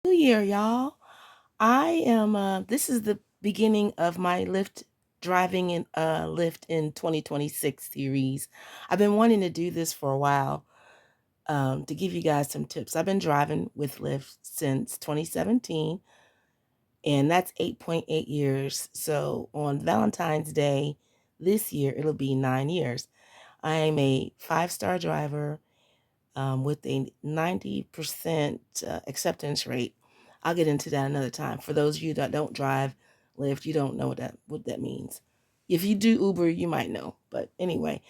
New Year, y'all. I am this is the beginning of my Lyft driving in Lyft in 2026 series. I've been wanting to do this for a while to give you guys some tips. I've been driving with Lyft since 2017, and that's 8.8 years. So on Valentine's Day this year, it'll be 9 years. I am a five-star driver with a 90% acceptance rate. I'll get into that another time. For those of you that don't drive Lyft, you don't know what that means. If you do Uber, you might know. But anyway,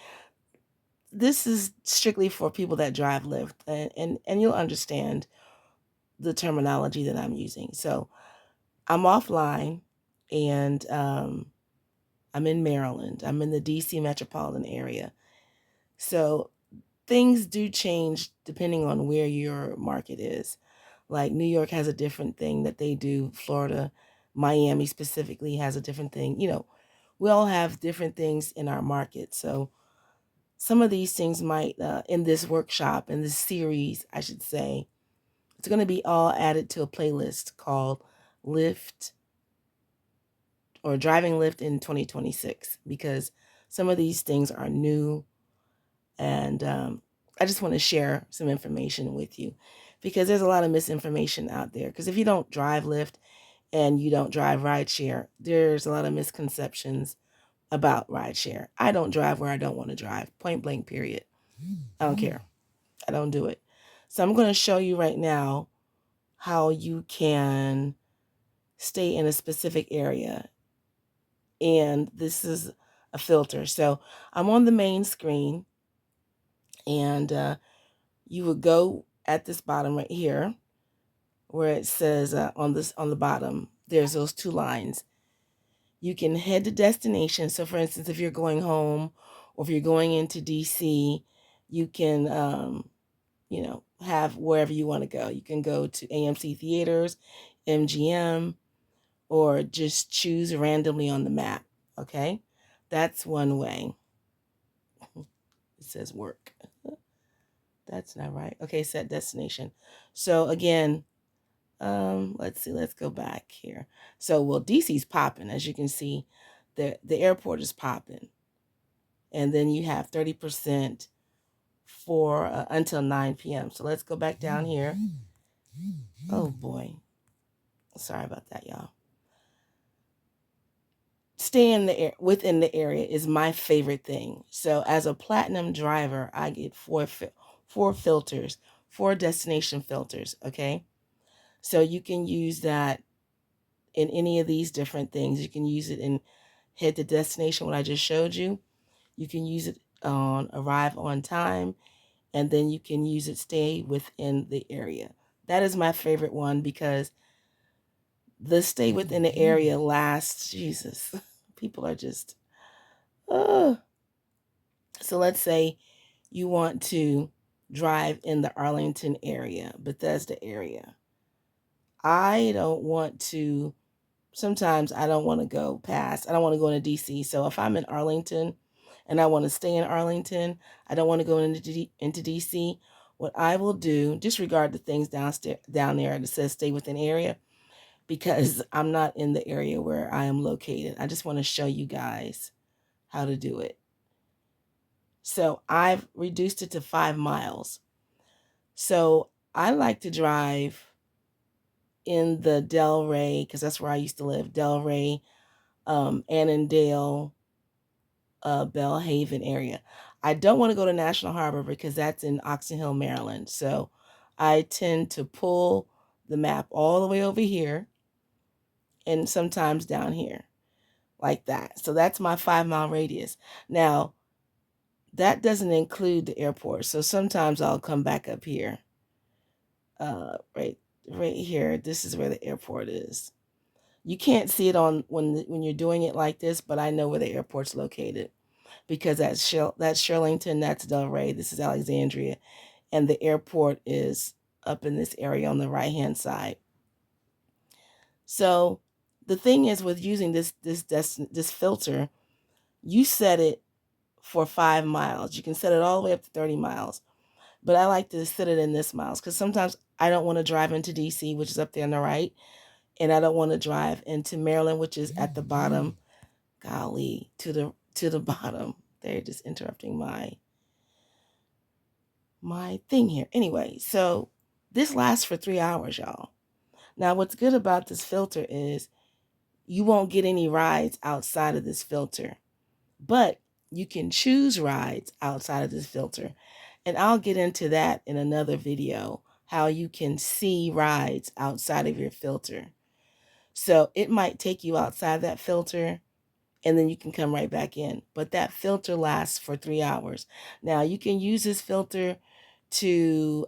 this is strictly for people that drive Lyft, and you'll understand the terminology that I'm using. So I'm offline, and I'm in Maryland. I'm in the DC metropolitan area. So things do change depending on where your market is. Like New York has a different thing that they do. Florida, Miami specifically has a different thing. We all have different things in our market. So some of these things might, in this workshop, in this series, I should say, it's going to be all added to a playlist called Lyft or Driving Lyft in 2026 because some of these things are new. And I just want to share some information with you because there's a lot of misinformation out there. Because if you don't drive Lyft and you don't drive rideshare, there's a lot of misconceptions about rideshare. I don't drive where I don't want to drive, point blank, period. I don't care. I don't do it. So I'm going to show you right now how you can stay in a specific area. And this is a filter. So I'm on the main screen, and you would go at this bottom right here where it says on the bottom, there's those two lines. You can head to destination. So for instance, if you're going home or if you're going into DC, you can have wherever you want to go. You can go to AMC Theaters, MGM, or just choose randomly on the map. Okay, that's one way. It says work. That's not right. Okay, set destination. So again, let's see, let's go back here. So, well, DC's popping, as you can see, the airport is popping. And then you have 30% for until 9 p.m. So let's go back down here. Oh boy. Sorry about that, y'all. Stay in the air within the area is my favorite thing. So as a platinum driver, I get four filters, four destination filters, okay? So you can use that in any of these different things. You can use it in head to destination, what I just showed you. You can use it on arrive on time, and then you can use it stay within the area. That is my favorite one because the stay within the area lasts, Jesus, people are just, uh. So let's say you want to drive in the Arlington area, Bethesda area. I don't want to Sometimes I don't want to go past, I don't want to go into DC. So if I'm in Arlington and I want to stay in Arlington, I don't want to go into DC. What I will do, disregard the things down there that says stay within area because I'm not in the area where I am located. I just want to show you guys how to do it. So I've reduced it to 5 miles. So I like to drive in the Delray, because that's where I used to live, Delray, Annandale, Bellhaven area. I don't want to go to National Harbor because that's in Oxon Hill, Maryland. So I tend to pull the map all the way over here and sometimes down here like that. So that's my 5 mile radius. Now, that doesn't include the airport. So sometimes I'll come back up here. Right here. This is where the airport is. You can't see it on when you're doing it like this, but I know where the airport's located because that's Shirlington, that's Delray, this is Alexandria, and the airport is up in this area on the right-hand side. So the thing is with using this filter, you set it for 5 miles. You can set it all the way up to 30 miles. but I like to set it in this miles because sometimes I don't want to drive into DC, which is up there on the right, and I don't want to drive into Maryland, which is at the bottom. Golly, to the bottom. They're just interrupting my thing here. Anyway, so this lasts for 3 hours, y'all. Now, what's good about this filter is you won't get any rides outside of this filter, but you can choose rides outside of this filter. And I'll get into that in another video, how you can see rides outside of your filter. So it might take you outside that filter and then you can come right back in. But that filter lasts for 3 hours. Now you can use this filter to,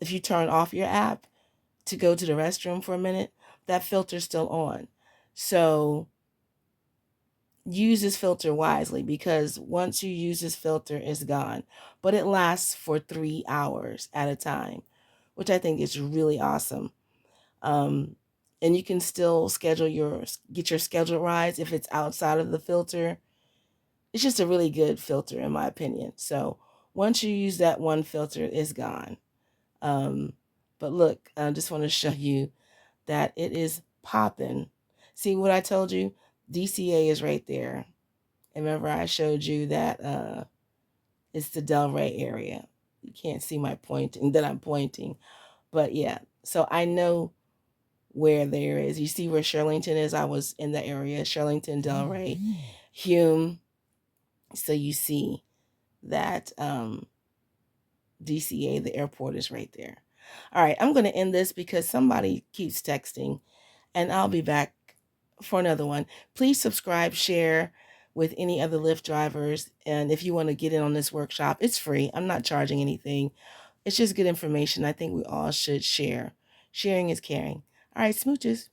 if you turn off your app to go to the restroom for a minute, that filter's still on. So use this filter wisely because once you use this filter, it's gone. But it lasts for 3 hours at a time, which I think is really awesome. And you can still get your scheduled rides if it's outside of the filter. It's just a really good filter in my opinion. So once you use that one filter, it's gone. But look, I just want to show you that it is popping. See what I told you? DCA is right there. And remember I showed you that it's the Delray area. You can't see my pointing that I'm pointing. But yeah, so I know where there is. You see where Shirlington is? I was in the area, Shirlington, Delray, Hume. So you see that DCA, the airport is right there. All right, I'm going to end this because somebody keeps texting, and I'll be back for another one. Please subscribe, share with any other Lyft drivers. And if you want to get in on this workshop, it's free. I'm not charging anything. It's just good information. I think we all should share. Sharing is caring. All right, smooches.